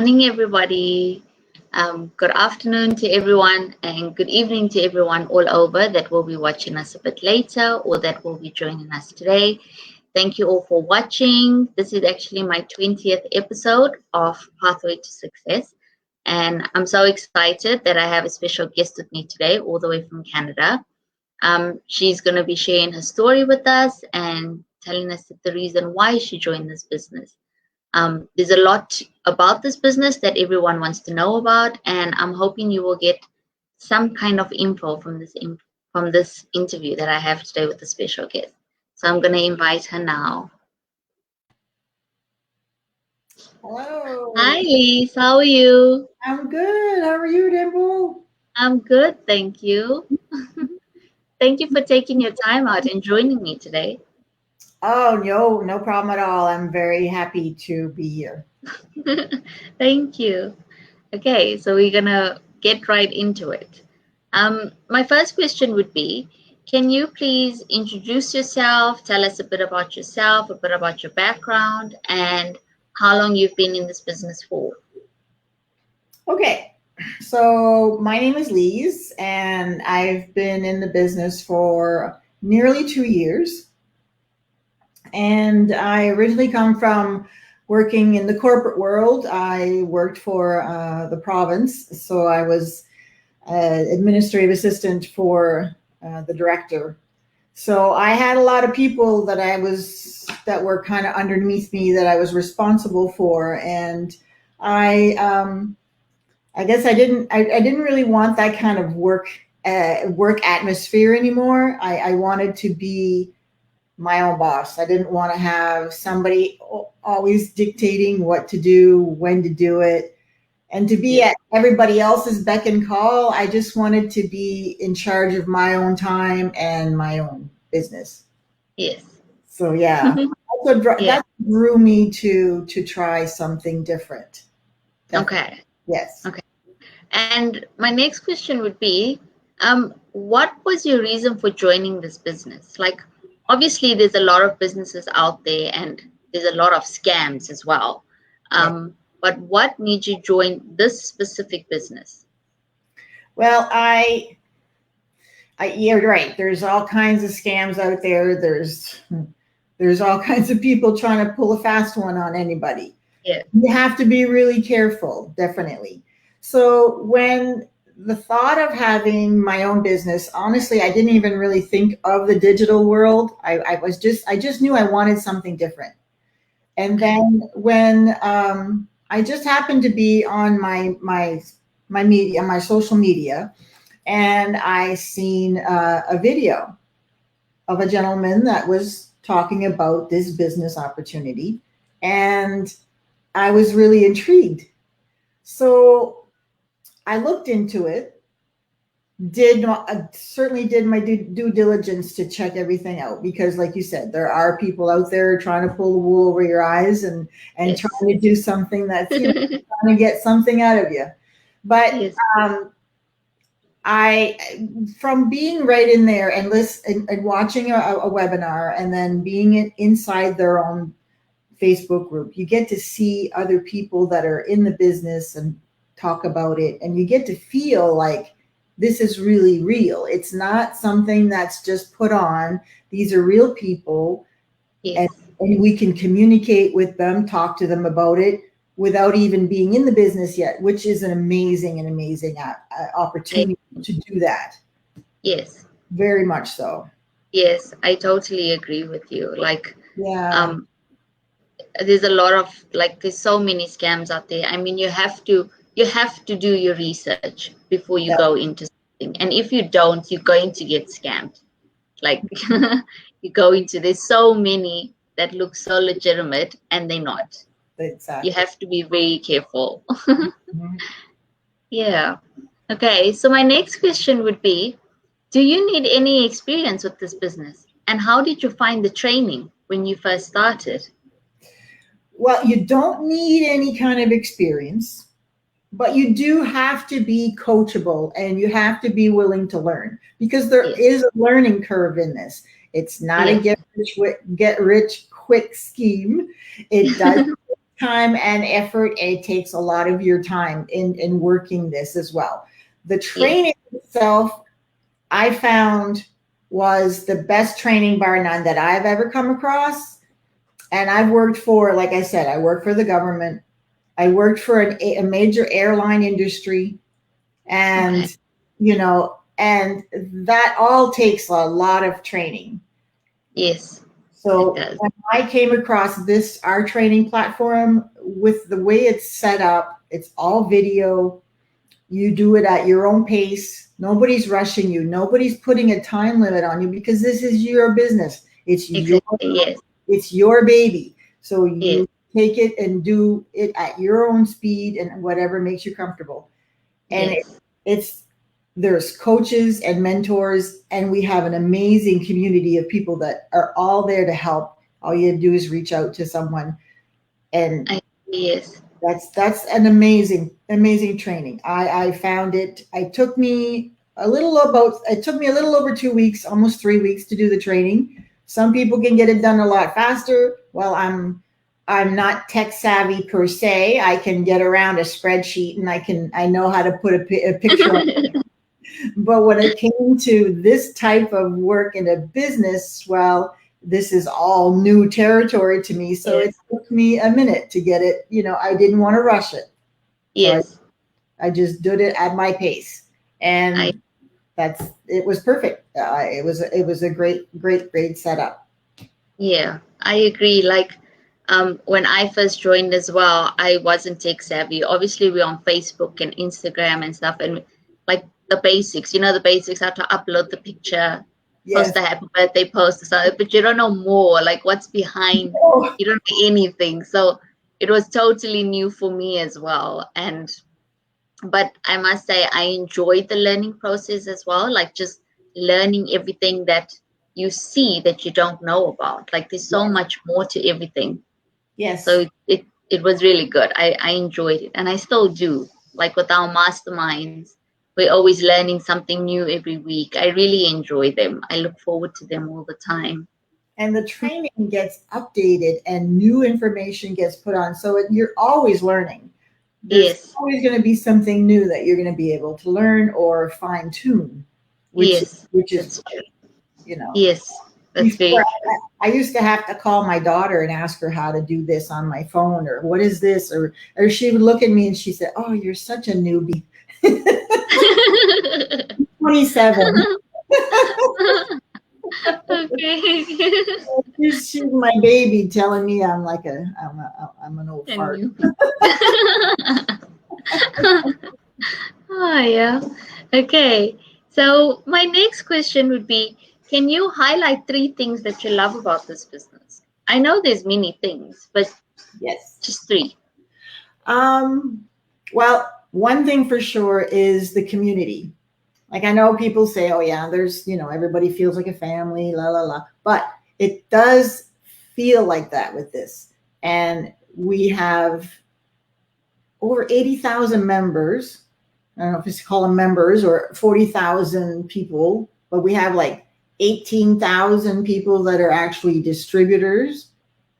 morning, everybody. Good afternoon to everyone, and good evening to everyone all over that will be watching us a bit later or that will be joining us today. Thank you all for watching. This is actually my 20th episode of Pathway to Success, and I'm so excited that I have a special guest with me today, all the way from Canada. She's going to be sharing her story with us and telling us the reason why she joined this business. There's a lot about this business that everyone wants to know about, and I'm hoping you will get some kind of info from this interview that I have today with the special guest. So I'm going to invite her now. Hello. Hi, Lise. How are you? I'm good. How are you, Dimple? I'm good, thank you. Thank you for taking your time out and joining me today. Oh, no problem at all. I'm very happy to be here. Thank you. Okay, so we're gonna get right into it. My first question would be, can you please introduce yourself, tell us a bit about yourself, a bit about your background, and how long you've been in this business for? Okay, so my name is Lise, and I've been in the business for nearly 2 years. And I originally come from working in the corporate world. I worked for the province, so I was administrative assistant for the director. So I had a lot of people that were kind of underneath me that I was responsible for, and I guess I didn't really want that kind of work atmosphere anymore. I wanted to be my own boss. I didn't want to have somebody always dictating what to do, when to do it, and to be at everybody else's beck and call. I just wanted to be in charge of my own time and my own business. Yes. So yeah, that drew me to try something different. Definitely. Okay. Yes. Okay. And my next question would be, what was your reason for joining this business? Like, obviously, there's a lot of businesses out there, and there's a lot of scams as well. But what made you join this specific business? Well, you're right. There's all kinds of scams out there. There's all kinds of people trying to pull a fast one on anybody. Yeah. You have to be really careful, definitely. So when the thought of having my own business, honestly, I didn't even really think of the digital world. I just knew I wanted something different. And then when I just happened to be on my media, my social media, and I seen a video of a gentleman that was talking about this business opportunity, and I was really intrigued. So I looked into it, certainly did my due diligence to check everything out, because like you said, there are people out there trying to pull the wool over your eyes and trying to do something that's trying to get something out of you. But from being right in there and listening and watching a webinar, and then being inside their own Facebook group, you get to see other people that are in the business and talk about it, and you get to feel like this is really real. It's not something that's just put on. These are real people, and we can communicate with them, talk to them about it without even being in the business yet, which is an amazing opportunity to do that. Yes. Very much so. Yes, I totally agree with you. Like, there's a lot of, there's so many scams out there. I mean, you have to do your research before you go into something. And if you don't, you're going to get scammed. Like, there's so many that look so legitimate and they're not. Exactly. You have to be very careful. Yeah. Okay. So my next question would be, do you need any experience with this business? And how did you find the training when you first started? Well, you don't need any kind of experience, but you do have to be coachable, and you have to be willing to learn, because there is a learning curve in this. It's not a get rich quick scheme. It does take time and effort. It takes a lot of your time in working this as well. The training itself, I found, was the best training bar none that I've ever come across. And I've worked for, like I said, I worked for the government. I worked for a major airline industry. And, Okay. you know, and that all takes a lot of training. Yes, it So does. when I came across our training platform, with the way it's set up, it's all video. You do it at your own pace. Nobody's rushing you. Nobody's putting a time limit on you, because this is your business. Exactly. Yes. It's your baby. So Yes. you take it and do it at your own speed and whatever makes you comfortable. And Yes. it's there's coaches and mentors, and we have an amazing community of people that are all there to help. All you do is reach out to someone, and Yes. that's an amazing training. I found it. It took me a little over 2 weeks, almost 3 weeks, to do the training. Some people can get it done a lot faster. Well, I'm not tech savvy per se. I can get around a spreadsheet, and I know how to put a picture on. But when it came to this type of work in a business, well, this is all new territory to me. So it Yes. took me a minute to get it. I didn't want to rush it. So Yes. I just did it at my pace. I And it was perfect. It was a great setup. Yeah, I agree. Like, when I first joined as well, I wasn't tech savvy. Obviously, we're on Facebook and Instagram and stuff, and like the basics, the basics, how to upload the picture, post Yes. a happy birthday post or something, but you don't know more, like what's behind, Oh, you don't know anything. So it was totally new for me as well. But I must say, I enjoyed the learning process as well, like just learning everything that you see that you don't know about. Like there's so much more to everything. yes. So it was really good. I enjoyed it, and I still do. Like with our masterminds, we're always learning something new every week. I really enjoy them. I look forward to them all the time. And the training gets updated and new information gets put on. So you're always learning. There's Yes, always going to be something new that you're going to be able to learn or fine tune, which yes, which is that's true. you know. Yes, that's Before very true. I used to have to call my daughter and ask her how to do this on my phone, or what is this, or she would look at me and she said, "Oh, you're such a newbie." 27. Okay. She's my baby, telling me I'm an old And fart. you. Oh, yeah. Okay. So my next question would be, can you highlight three things that you love about this business? I know there's many things, but Yes. just three. Um. Well, one thing for sure is the community. Like, I know people say, "Oh yeah, there's everybody feels like a family, la la la," but it does feel like that with this. And we have over 80,000 members. I don't know if it's call them members or 40,000 people, but we have like 18,000 people that are actually distributors,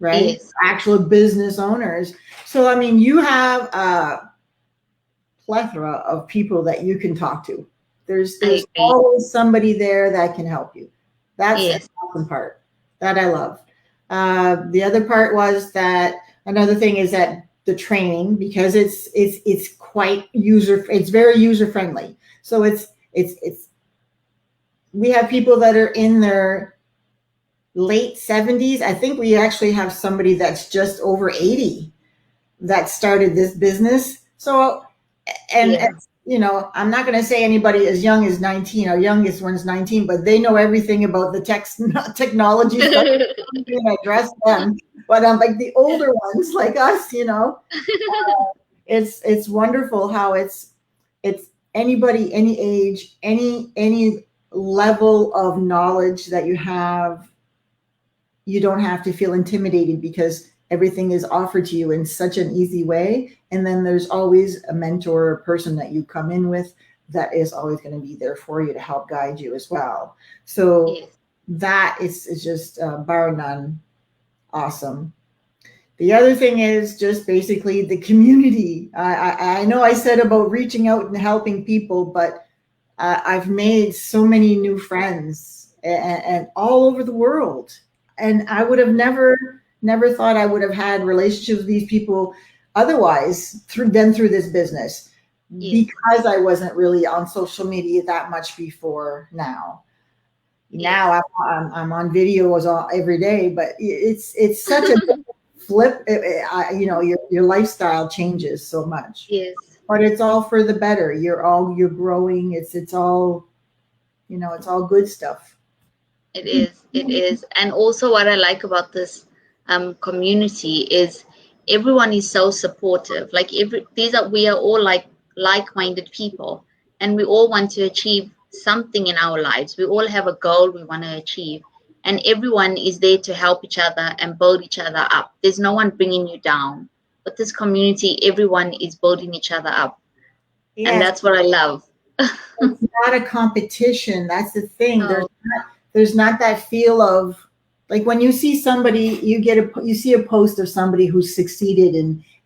right? Yes, Actual business owners. So, I mean, you have a plethora of people that you can talk to. There's I agree. always somebody there that can help you. That's the Yes, awesome part that I love. The other part was that another thing is that the training, because it's quite it's very user friendly. So it's we have people that are in their late 70s. I think we actually have somebody that's just over 80 that started this business. So, and yeah. I'm not going to say anybody as young as 19. Our youngest one's 19, but they know everything about the technology stuff. And address them. But like the older ones, like us, it's wonderful how it's anybody, any age, any level of knowledge that you have. You don't have to feel intimidated because everything is offered to you in such an easy way. And then there's always a mentor or person that you come in with that is always going to be there for you to help guide you as well. So Yes, that is just bar none awesome. The other thing is just basically the community. I know I said about reaching out and helping people, but I've made so many new friends and all over the world. And I would have never thought I would have had relationships with these people otherwise through this business, Yes. because I wasn't really on social media that much before now. Now Yes. I'm on videos every day, but it's such a flip. Your lifestyle changes so much, Yes. but it's all for the better. You're growing. It's all, it's all good stuff. It is. It is. And also what I like about this community is everyone is so supportive. Like we are all like-minded people, and we all want to achieve something in our lives. We all have a goal we want to achieve, and everyone is there to help each other and build each other up. There's no one bringing you down. But this community, everyone is building each other up, and Yes, that's what I love. it's not a competition. That's the thing. Oh, There's not that feel of, like, when you see somebody, you see a post of somebody who's succeeded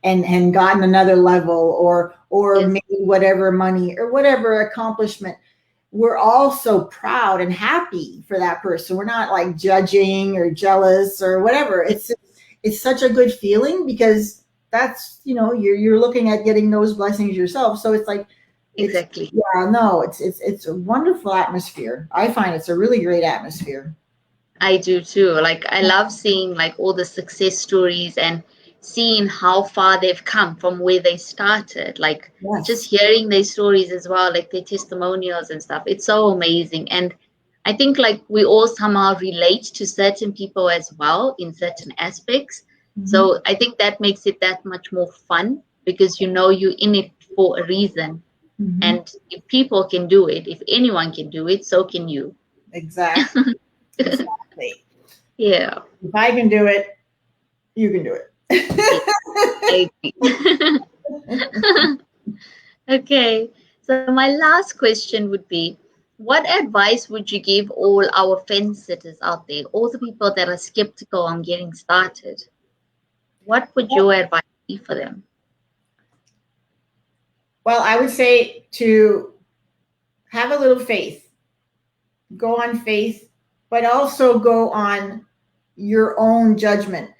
and gotten another level, or yes, made whatever money or whatever accomplishment. We're all so proud and happy for that person. We're not like judging or jealous or whatever. It's such a good feeling, because that's, you're looking at getting those blessings yourself. So it's like, it's, exactly. yeah, no, it's a wonderful atmosphere. I find it's a really great atmosphere. I do too. Like I love seeing like all the success stories and seeing how far they've come from where they started. Like just Yes. hearing their stories as well, like their testimonials and stuff. It's so amazing. And I think like we all somehow relate to certain people as well in certain aspects. Mhm. So I think that makes it that much more fun because you know you're in it for a reason. Mhm. And if people can do it, if anyone can do it, so can you. Exactly. Exactly. Yeah. If I can do it, you can do Yeah, it. I agree. Okay, so my last question would be, what advice would you give all our fence sitters out there, all the people that are skeptical on getting started? What would your advice be for them? Well, I would say to have a little faith. Go on faith, but also go on your own judgment.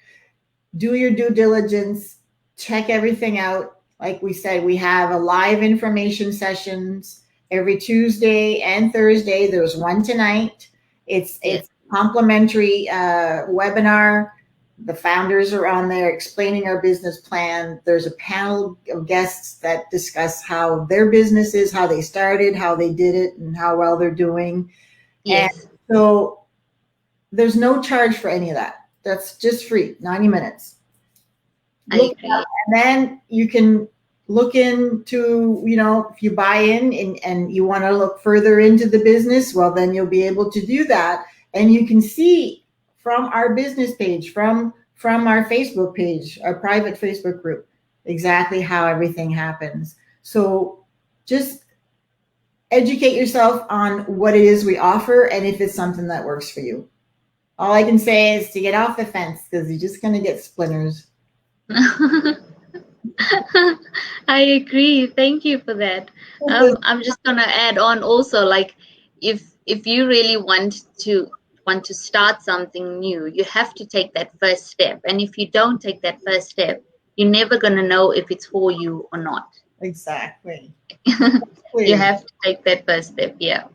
Do your due diligence, check everything out. Like we said, we have a live information sessions every Tuesday and Thursday. There's one tonight. Yes, It's complimentary webinar. The founders are on there explaining our business plan. There's a panel of guests that discuss how their business is, how they started, how they did it, and how well they're doing. And yes, so there's no charge for any of that. That's just free, 90 minutes. I Look it up, agree. and then you can look into, if you buy in and you want to look further into the business, well, then you'll be able to do that. And you can see from our business page, from our Facebook page, our private Facebook group, exactly how everything happens. So just educate yourself on what it is we offer and if it's something that works for you. All I can say is to get off the fence, because you're just going to get splinters. I agree. Thank you for that. I'm just gonna add on also, like if you really want to start something new, you have to take that first step. And if you don't take that first step, you're never gonna know if it's for you or not. Exactly. You Exactly. have to take that first step. Yeah.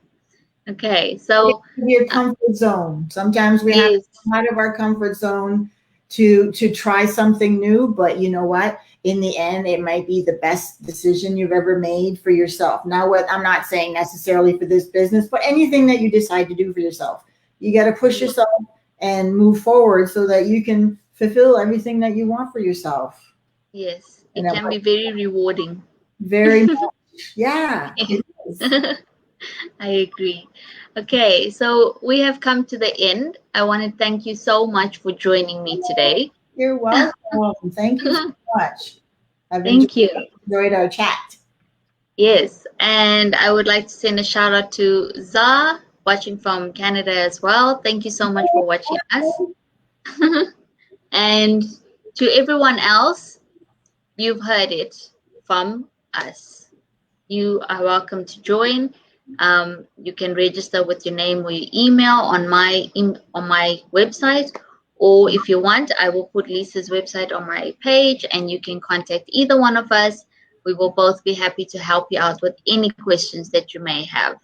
Okay. So Your uh, comfort zone. Sometimes we have to yes, come out of our comfort zone to try something new, but you know what? In the end, it might be the best decision you've ever made for yourself. Now, what I'm not saying necessarily for this business, but anything that you decide to do for yourself, you got to push yes, yourself and move forward so that you can fulfill everything that you want for yourself. yes, And it that can be very rewarding. very much, yeah, it is. I agree. Okay, so we have come to the end. I want to thank you so much for joining me today. You're welcome. Thank you so much. I've Thank you. enjoyed our chat. Yes, and I would like to send a shout out to Za, watching from Canada as well. Thank you so much for watching us. And To everyone else, you've heard it from us. You are welcome to join. You can register with your name or your email on my website, or if you want, I will put Lisa's website on my page, and you can contact either one of us. We will both be happy to help you out with any questions that you may have.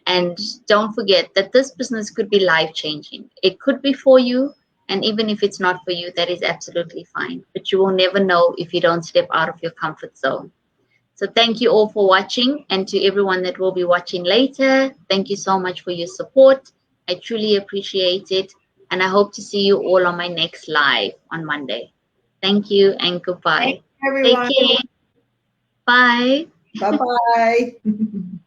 And don't forget that this business could be life-changing. It could be for you, and even if it's not for you, that is absolutely fine. But you will never know if you don't step out of your comfort zone. So thank you all for watching, and to everyone that will be watching later, thank you so much for your support. I truly appreciate it, and I hope to see you all on my next live on Monday. Thank you and goodbye. Thanks, Take everyone. care. Bye. Bye-bye.